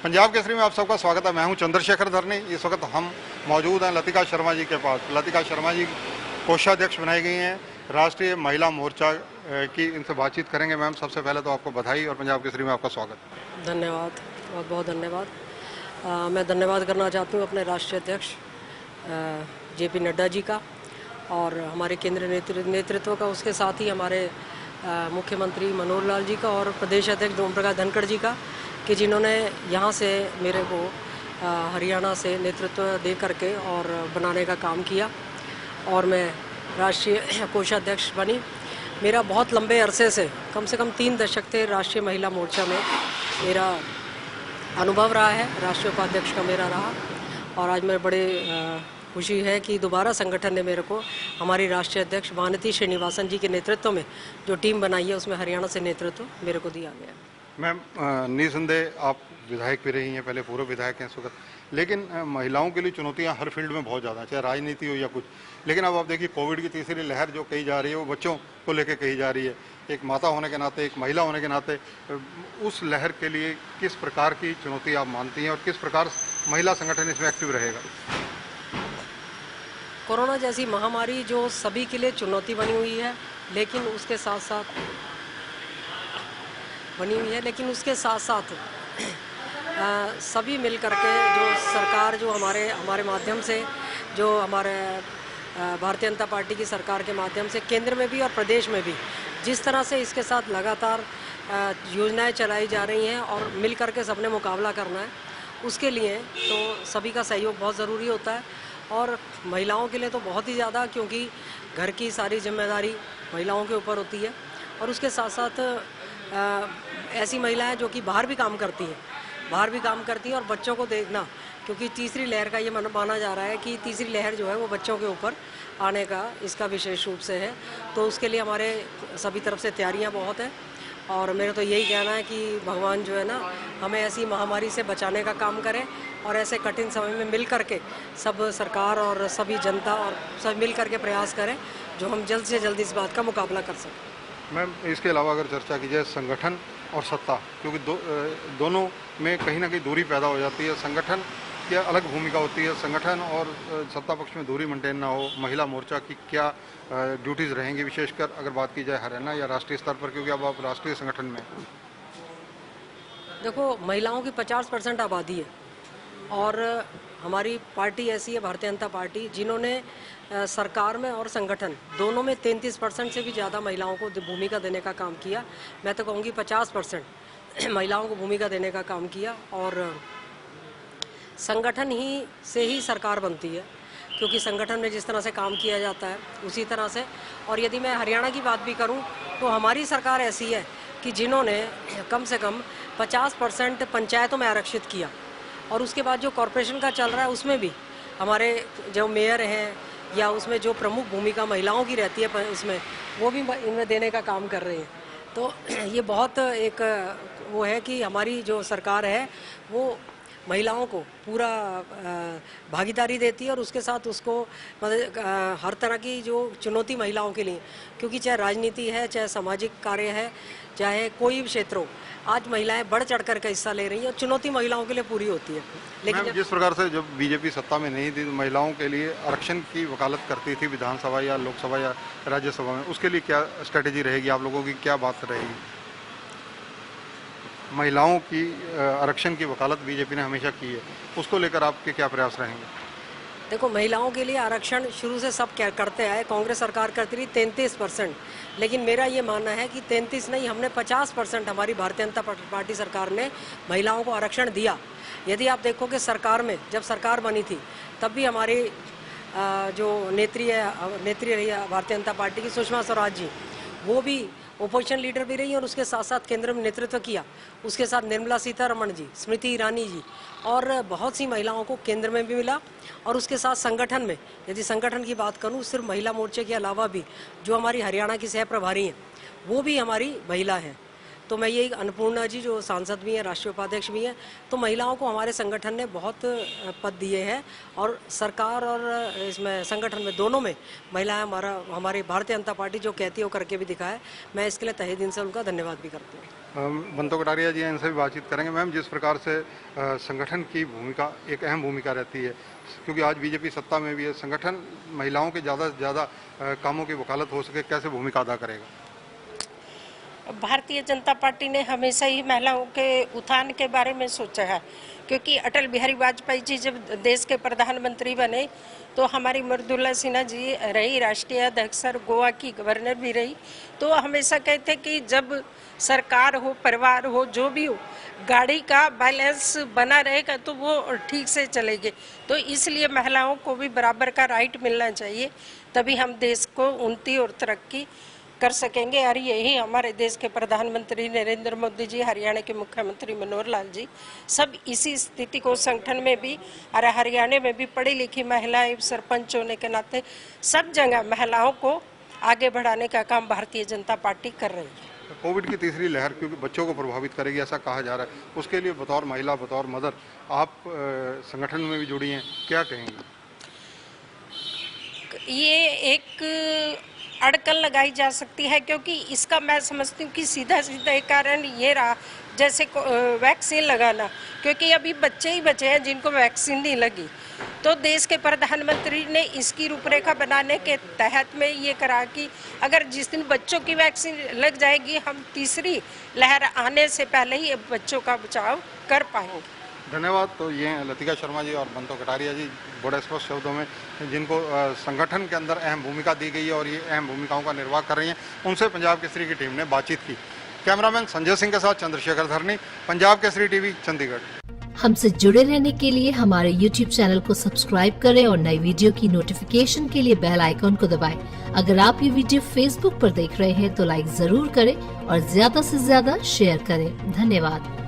पंजाब केसरी में आप सबका स्वागत है। मैं हूं चंद्रशेखर धरनी। इस वक्त हम मौजूद हैं लतिका शर्मा जी के पास। लतिका शर्मा जी कोषाध्यक्ष बनाई गई हैं राष्ट्रीय महिला मोर्चा की। इनसे बातचीत करेंगे। मैम, सबसे पहले तो आपको बधाई और पंजाब केसरी में आपका स्वागत। धन्यवाद, बहुत बहुत धन्यवाद। मैं धन्यवाद करना चाहती हूँ अपने राष्ट्रीय अध्यक्ष JP नड्डा जी का और हमारे केंद्रीय नेतृत्व का, उसके साथ ही हमारे मुख्यमंत्री मनोहर लाल जी का और प्रदेश अध्यक्ष ओम प्रकाश धनखड़ जी का, कि जिन्होंने यहाँ से मेरे को हरियाणा से नेतृत्व दे करके और बनाने का काम किया और मैं राष्ट्रीय कोषाध्यक्ष बनी। मेरा बहुत लंबे अरसे से कम 3 दशक थे राष्ट्रीय महिला मोर्चा में मेरा अनुभव रहा है, राष्ट्रीय उपाध्यक्ष का मेरा रहा। और आज मैं बड़े खुशी है कि दोबारा संगठन ने मेरे को हमारी राष्ट्रीय अध्यक्ष वानती श्रीनिवासन जी के नेतृत्व में जो टीम बनाई है उसमें हरियाणा से नेतृत्व मेरे को दिया गया। मैम, निसंदेह आप विधायक भी रही हैं, पहले पूर्व विधायक हैं इस वक्त, लेकिन महिलाओं के लिए चुनौतियां हर फील्ड में बहुत ज़्यादा हैं, चाहे राजनीति हो या कुछ। लेकिन अब आप देखिए कोविड की तीसरी लहर जो कही जा रही है वो बच्चों को लेकर कही जा रही है। एक माता होने के नाते, एक महिला होने के नाते, उस लहर के लिए किस प्रकार की चुनौती आप मानती हैं और किस प्रकार महिला संगठन इसमें एक्टिव रहेगा? कोरोना जैसी महामारी जो सभी के लिए चुनौती बनी हुई है, लेकिन उसके साथ साथ सभी मिल करके जो सरकार जो हमारे माध्यम से, जो हमारे भारतीय जनता पार्टी की सरकार के माध्यम से केंद्र में भी और प्रदेश में भी जिस तरह से इसके साथ लगातार योजनाएं चलाई जा रही हैं और मिल करके सबने मुकाबला करना है, उसके लिए तो सभी का सहयोग बहुत ज़रूरी होता है। और महिलाओं के लिए तो बहुत ही ज़्यादा, क्योंकि घर की सारी जिम्मेदारी महिलाओं के ऊपर होती है। और उसके साथ साथ ऐसी महिलाएं जो कि बाहर भी काम करती हैं और बच्चों को देखना, क्योंकि तीसरी लहर का ये माना जा रहा है कि तीसरी लहर जो है वो बच्चों के ऊपर आने का इसका विशेष रूप से है। तो उसके लिए हमारे सभी तरफ से तैयारियां बहुत हैं और मेरा तो यही कहना है कि भगवान जो है ना हमें ऐसी महामारी से बचाने का काम करें और ऐसे कठिन समय में मिल करके सब सरकार और सभी जनता और सब मिल करके प्रयास करें जो हम जल्द से जल्द इस बात का मुकाबला कर सकें। मैम, इसके अलावा अगर चर्चा की जाए संगठन और सत्ता, क्योंकि दोनों में कहीं ना कहीं दूरी पैदा हो जाती है। संगठन की अलग भूमिका होती है, संगठन और सत्ता पक्ष में दूरी मेंटेन ना हो। महिला मोर्चा की क्या ड्यूटीज़ रहेंगी, विशेषकर अगर बात की जाए हरियाणा या राष्ट्रीय स्तर पर, क्योंकि अब आप राष्ट्रीय संगठन में? देखो, महिलाओं की 50% आबादी है और हमारी पार्टी ऐसी है भारतीय जनता पार्टी जिन्होंने सरकार में और संगठन दोनों में 33% से भी ज़्यादा महिलाओं को भूमिका देने का काम किया। मैं तो कहूँगी 50% महिलाओं को भूमिका देने का काम किया। और संगठन ही से ही सरकार बनती है, क्योंकि संगठन में जिस तरह से काम किया जाता है उसी तरह से। और यदि मैं हरियाणा की बात भी करूं तो हमारी सरकार ऐसी है कि जिन्होंने कम से कम 50% पंचायतों में आरक्षित किया और उसके बाद जो कॉरपोरेशन का चल रहा है उसमें भी हमारे जो मेयर हैं या उसमें जो प्रमुख भूमिका महिलाओं की रहती है उसमें वो भी इनमें देने का काम कर रहे हैं। तो ये बहुत एक वो है कि हमारी जो सरकार है वो महिलाओं को पूरा भागीदारी देती है और उसके साथ उसको मतलब हर तरह की जो चुनौती महिलाओं के लिए, क्योंकि चाहे राजनीति है, चाहे सामाजिक कार्य है, चाहे कोई भी क्षेत्र हो, आज महिलाएं बढ़ चढ़ कर हिस्सा ले रही हैं और चुनौती महिलाओं के लिए पूरी होती है। लेकिन जिस प्रकार से जब बीजेपी सत्ता में नहीं थी तो महिलाओं के लिए आरक्षण की वकालत करती थी विधानसभा या लोकसभा या राज्यसभा में, उसके लिए क्या स्ट्रेटेजी रहेगी आप लोगों की, क्या बात रहेगी? महिलाओं की आरक्षण की वकालत बीजेपी ने हमेशा की है, उसको लेकर आपके क्या प्रयास रहेंगे? देखो, महिलाओं के लिए आरक्षण शुरू से सब क्या करते आए, कांग्रेस सरकार करती रही 33%, लेकिन मेरा ये मानना है कि 33 नहीं, हमने 50% हमारी भारतीय जनता पार्टी सरकार ने महिलाओं को आरक्षण दिया। यदि आप देखोगे सरकार में जब सरकार बनी थी तब भी हमारी जो नेत्री रही है भारतीय जनता पार्टी की सुषमा स्वराज जी, वो भी ओपोजिशन लीडर भी रही और उसके साथ साथ केंद्र में नेतृत्व किया। उसके साथ निर्मला सीतारमण जी, स्मृति ईरानी जी और बहुत सी महिलाओं को केंद्र में भी मिला। और उसके साथ संगठन में, यदि संगठन की बात करूं, सिर्फ महिला मोर्चे के अलावा भी जो हमारी हरियाणा की सह प्रभारी हैं वो भी हमारी महिला हैं। तो मैं यही, अन्नपूर्णा जी जो सांसद भी हैं, राष्ट्रीय उपाध्यक्ष भी हैं, तो महिलाओं को हमारे संगठन ने बहुत पद दिए हैं और सरकार और इसमें संगठन में दोनों में महिलाएं हमारी भारतीय जनता पार्टी जो कहती है वो करके भी दिखाया। मैं इसके लिए तहे दिल से उनका धन्यवाद भी करती हूँ। बंतो कटारिया जी, इनसे भी बातचीत करेंगे। मैम, जिस प्रकार से संगठन की भूमिका एक अहम भूमिका रहती है, क्योंकि आज बीजेपी सत्ता में भी है, संगठन महिलाओं के ज़्यादा से ज़्यादा कामों की वकालत हो सके, कैसे भूमिका अदा करेगा? भारतीय जनता पार्टी ने हमेशा ही महिलाओं के उत्थान के बारे में सोचा है, क्योंकि अटल बिहारी वाजपेयी जी जब देश के प्रधानमंत्री बने तो हमारी मृदुला सिन्हा जी रही राष्ट्रीय अध्यक्ष और गोवा की गवर्नर भी रही। तो हमेशा कहते कि जब सरकार हो, परिवार हो, जो भी हो, गाड़ी का बैलेंस बना रहेगा तो वो ठीक से चलेगी। तो इसलिए महिलाओं को भी बराबर का राइट मिलना चाहिए, तभी हम देश को उन्नति और तरक्की कर सकेंगे। और यही हमारे देश के प्रधानमंत्री नरेंद्र मोदी जी, हरियाणा के मुख्यमंत्री मनोहर लाल जी, सब इसी स्थिति को संगठन में भी और हरियाणा में भी पढ़ी लिखी महिलाएं सरपंच होने के नाते सब जगह महिलाओं को आगे बढ़ाने का काम भारतीय जनता पार्टी कर रही है। कोविड की तीसरी लहर क्योंकि बच्चों को प्रभावित करेगी ऐसा कहा जा रहा है, उसके लिए बतौर महिला, बतौर मदर, आप संगठन में भी जुड़ी हैं, क्या कहेंगी? ये एक अड़कन लगाई जा सकती है, क्योंकि इसका मैं समझती हूँ कि सीधा सीधा एक कारण ये रहा, जैसे वैक्सीन लगाना, क्योंकि अभी बच्चे ही बचे हैं जिनको वैक्सीन नहीं लगी। तो देश के प्रधानमंत्री ने इसकी रूपरेखा बनाने के तहत में ये करा कि अगर जिस दिन बच्चों की वैक्सीन लग जाएगी, हम तीसरी लहर आने से पहले ही बच्चों का बचाव कर पाएंगे। धन्यवाद। तो ये हैं लतिका शर्मा जी और बंतो कटारिया जी, बड़े स्पष्ट शब्दों में जिनको संगठन के अंदर अहम भूमिका दी गई है और ये अहम भूमिकाओं का निर्वाह कर रही हैं, उनसे पंजाब केसरी की टीम ने बातचीत की। कैमरामैन संजय सिंह के साथ चंद्रशेखर धरनी, पंजाब केसरी टीवी, चंडीगढ़। हमसे जुड़े रहने के लिए हमारे YouTube चैनल को सब्सक्राइब करें और नई वीडियो की नोटिफिकेशन के लिए बेल आइकॉन को दबाएं। अगर आप ये वीडियो Facebook पर देख रहे हैं तो लाइक जरूर करें और ज्यादा से ज्यादा शेयर करें। धन्यवाद।